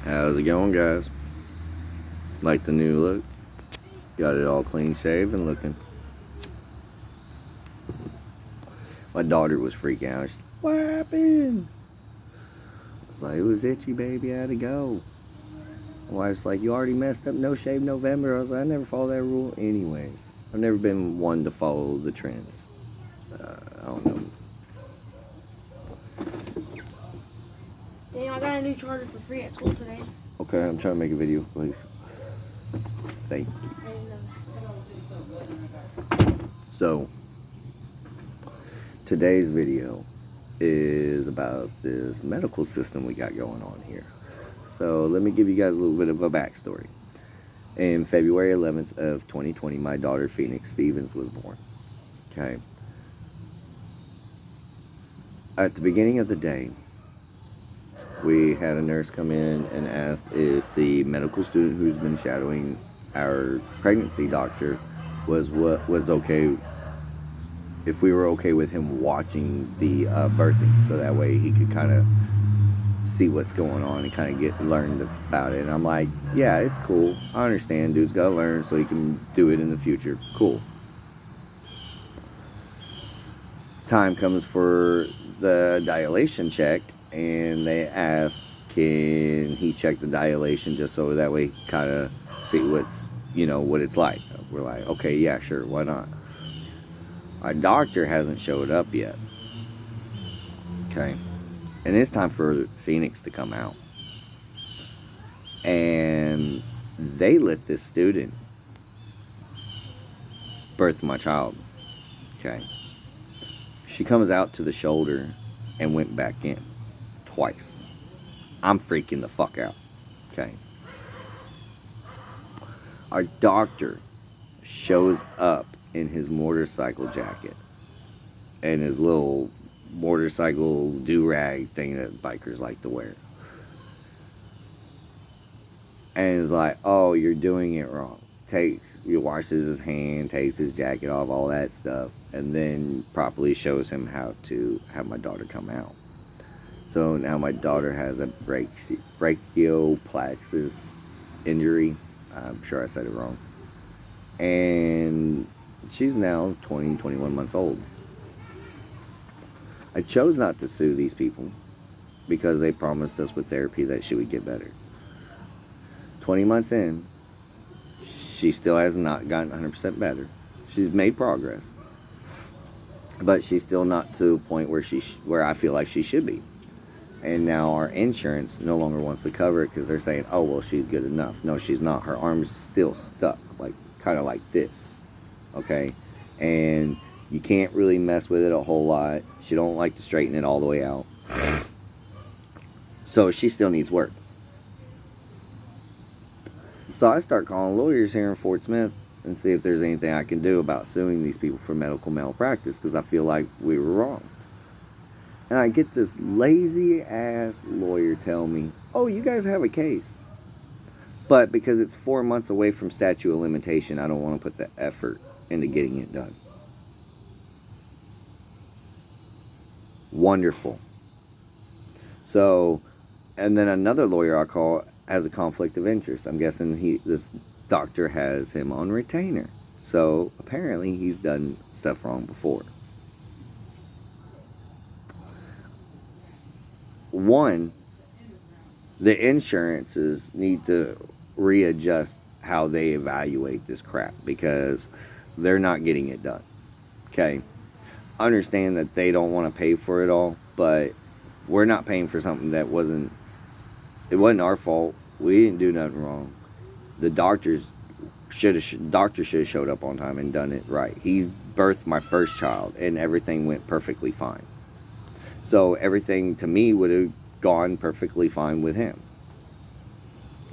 How's it going, guys? Like the new look? Got it all clean shaven looking. My daughter was freaking out. She's like, what happened? I was like, it was itchy, baby. I had to go. My wife's like, you already messed up No Shave November. I was like, I never follow that rule anyways. I've never been one to follow the trends. I don't know. Damn, I got a new charger for free at school today. Okay, I'm trying to make a video, please. Thank you. I didn't know. So, today's video is about this medical system we got going on here. So, let me give you guys a little bit of a backstory. In February 11th of 2020, my daughter Phoenix Stevens was born. Okay. At the beginning of the day, we had a nurse come in and asked if the medical student who's been shadowing our pregnancy doctor was okay, if we were okay with him watching the birthing, so that way he could kind of see what's going on and kind of learned about it. And I'm like, yeah, it's cool. I understand. Dude's got to learn so he can do it in the future. Cool. Time comes for the dilation check, and they ask, can he check the dilation just so that way he kind of see what it's like. We're like, okay, yeah, sure, why not? Our doctor hasn't showed up yet. Okay. And it's time for Phoenix to come out. And they let this student birth my child. Okay. She comes out to the shoulder and went back in twice. I'm freaking the fuck out. Okay. Our doctor shows up in his motorcycle jacket and his little motorcycle do-rag thing that bikers like to wear. And he's like, oh, you're doing it wrong. He washes his hand, takes his jacket off, all that stuff, and then properly shows him how to have my daughter come out. So now my daughter has a brachial plexus injury. I'm sure I said it wrong. And she's now 21 months old. I chose not to sue these people because they promised us with therapy that she would get better. 20 months in, she still has not gotten 100% better. She's made progress, but she's still not to a point where I feel like she should be. And now our insurance no longer wants to cover it because they're saying, oh, well, she's good enough. No, she's not. Her arm's still stuck, kind of like this, okay? And you can't really mess with it a whole lot. She don't like to straighten it all the way out. So she still needs work. So I start calling lawyers here in Fort Smith and see if there's anything I can do about suing these people for medical malpractice because I feel like we were wrong. And I get this lazy-ass lawyer tell me, oh, you guys have a case. But because it's 4 months away from statute of limitation, I don't want to put the effort into getting it done. Wonderful. So, and then another lawyer I call has a conflict of interest. I'm guessing this doctor has him on retainer. So, apparently he's done stuff wrong before. One, the insurances need to readjust how they evaluate this crap because they're not getting it done. Okay? Understand that they don't want to pay for it all, but we're not paying for something that wasn't our fault. We didn't do nothing wrong. The doctor should have showed up on time and done it right. He birthed my first child and everything went perfectly fine. So everything to me would have gone perfectly fine with him.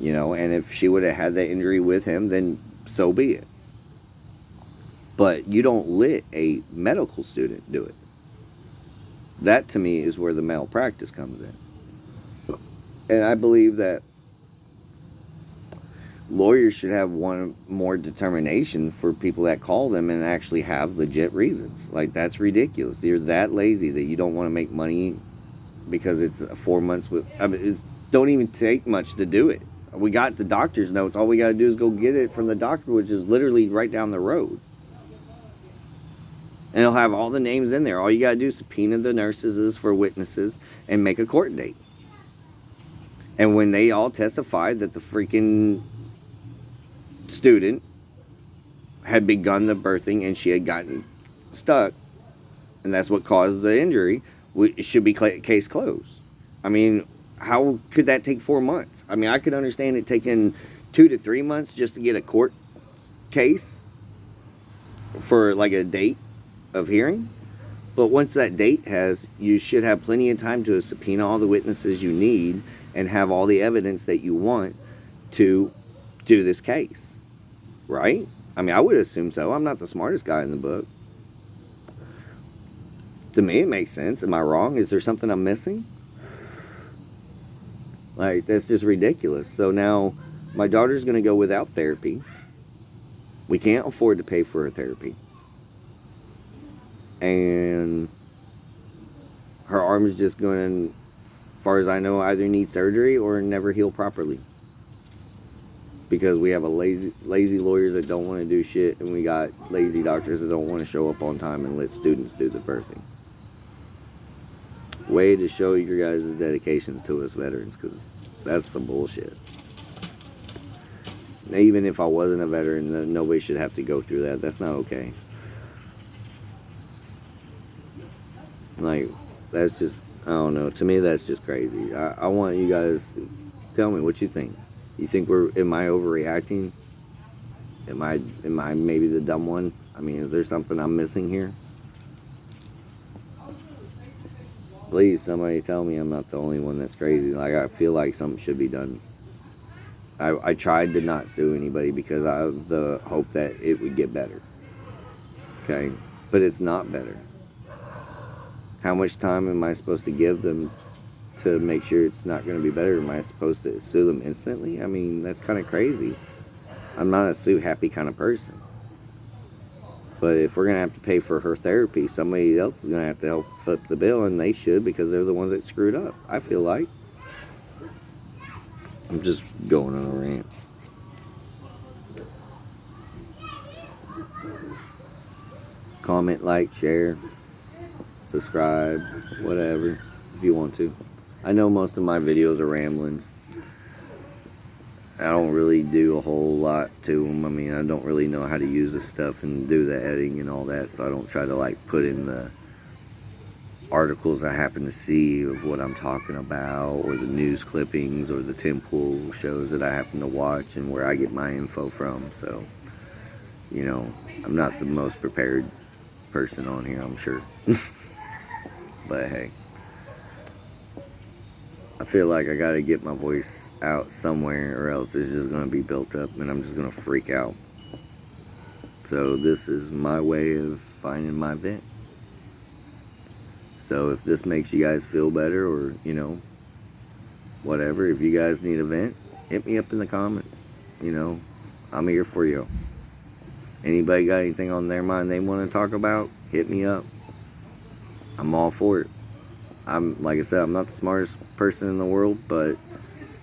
And if she would have had that injury with him, then so be it. But you don't let a medical student do it. That to me is where the malpractice comes in. And I believe that lawyers should have one more determination for people that call them and actually have legit reasons. Like, that's ridiculous. You're that lazy that you don't want to make money because it's 4 months with. don't even take much to do it. We got the doctor's notes. All we got to do is go get it from the doctor, which is literally right down the road. And it'll have all the names in there. All you got to do is subpoena the nurses for witnesses and make a court date. And when they all testified that the freaking student had begun the birthing and she had gotten stuck, and that's what caused the injury, it should be case closed. I mean, how could that take 4 months? I mean, I could understand it taking 2 to 3 months just to get a court case for like a date of hearing. But once that date you should have plenty of time to subpoena all the witnesses you need and have all the evidence that you want to do this case. Right? I mean, I would assume so. I'm not the smartest guy in the book. To me, it makes sense. Am I wrong? Is there something I'm missing? Like, that's just ridiculous. So now my daughter's going to go without therapy. We can't afford to pay for her therapy. And her arm is just going to, as far as I know, either need surgery or never heal properly. Because we have a lazy lawyers that don't want to do shit, and we got lazy doctors that don't want to show up on time and let students do the birthing. Way to show your guys' dedications to us veterans, because that's some bullshit. Even if I wasn't a veteran, then nobody should have to go through that. That's not okay. Like, that's just, I don't know. To me, that's just crazy. I want you guys to tell me what you think. You think am I overreacting? Am I maybe the dumb one? I mean, is there something I'm missing here? Please, somebody tell me I'm not the only one that's crazy. Like, I feel like something should be done. I tried to not sue anybody because I have the hope that it would get better. Okay? But it's not better. How much time am I supposed to give them to make sure it's not going to be better? Am I supposed to sue them instantly? I mean, that's kind of crazy. I'm not a sue-happy kind of person. But if we're going to have to pay for her therapy, somebody else is going to have to help flip the bill, and they should, because they're the ones that screwed up, I feel like. I'm just going on a rant. Comment, like, share, subscribe, whatever, if you want to. I know most of my videos are ramblings. I don't really do a whole lot to them. I mean, I don't really know how to use this stuff and do the editing and all that, so I don't try to like put in the articles I happen to see of what I'm talking about, or the news clippings, or the temple shows that I happen to watch and where I get my info from. So, you know, I'm not the most prepared person on here, I'm sure. But hey, I feel like I gotta get my voice out somewhere, or else it's just gonna be built up and I'm just gonna freak out. So this is my way of finding my vent. So if this makes you guys feel better, or, you know, whatever, if you guys need a vent, hit me up in the comments. You know, I'm here for you. Anybody got anything on their mind they want to talk about, hit me up. I'm all for it. Like I said, I'm not the smartest person in the world, but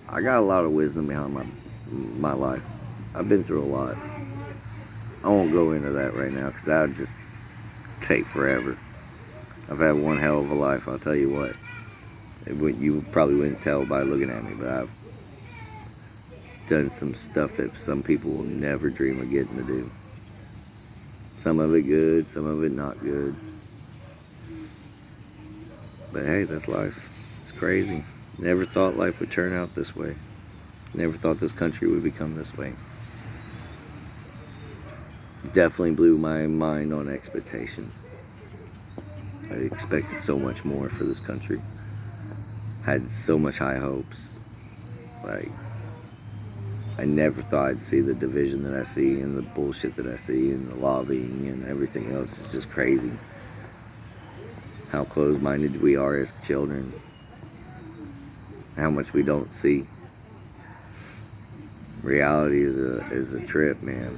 I got a lot of wisdom behind my life. I've been through a lot. I won't go into that right now, because that would just take forever. I've had one hell of a life, I'll tell you what. You probably wouldn't tell by looking at me, but I've done some stuff that some people will never dream of getting to do. Some of it good, some of it not good. But hey, that's life. It's crazy. Never thought life would turn out this way. Never thought this country would become this way. Definitely blew my mind on expectations. I expected so much more for this country. Had so much high hopes. Like, I never thought I'd see the division that I see, and the bullshit that I see, and the lobbying and everything else. It's just crazy how closed-minded we are as children. How much we don't see. Reality is a trip, man.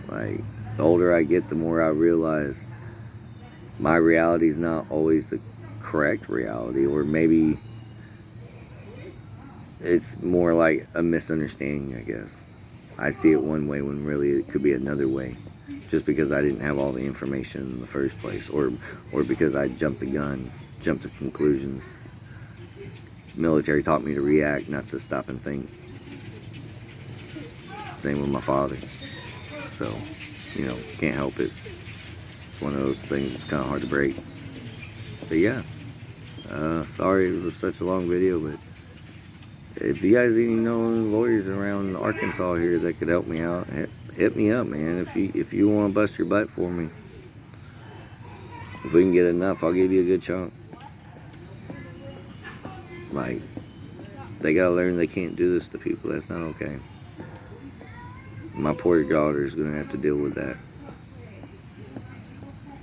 Like, the older I get, the more I realize my reality is not always the correct reality, or maybe it's more like a misunderstanding, I guess. I see it one way when really it could be another way, just because I didn't have all the information in the first place, or because I jumped the gun, jumped to conclusions. Military taught me to react, not to stop and think. Same with my father. So, can't help it. It's one of those things that's kind of hard to break. But yeah, sorry it was such a long video, but if you guys even know lawyers around Arkansas here that could help me out, hit me up, man. If you want to bust your butt for me, if we can get enough, I'll give you a good chunk. Like, they gotta learn they can't do this to people. That's not okay. My poor daughter's gonna have to deal with that.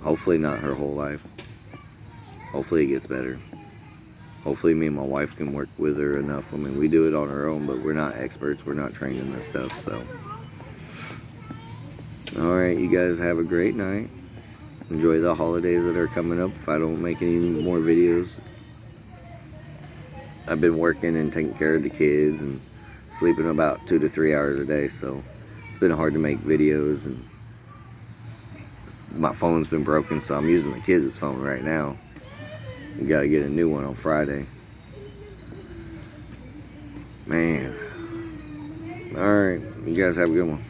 Hopefully not her whole life. Hopefully it gets better. Hopefully me and my wife can work with her enough. I mean, we do it on our own, but we're not experts. We're not trained in this stuff, so. Alright, you guys have a great night. Enjoy the holidays that are coming up. If I don't make any more videos, I've been working and taking care of the kids and sleeping about 2 to 3 hours a day, so it's been hard to make videos, and my phone's been broken, so I'm using the kids' phone right now. We gotta get a new one on Friday. Man. Alright, you guys have a good one.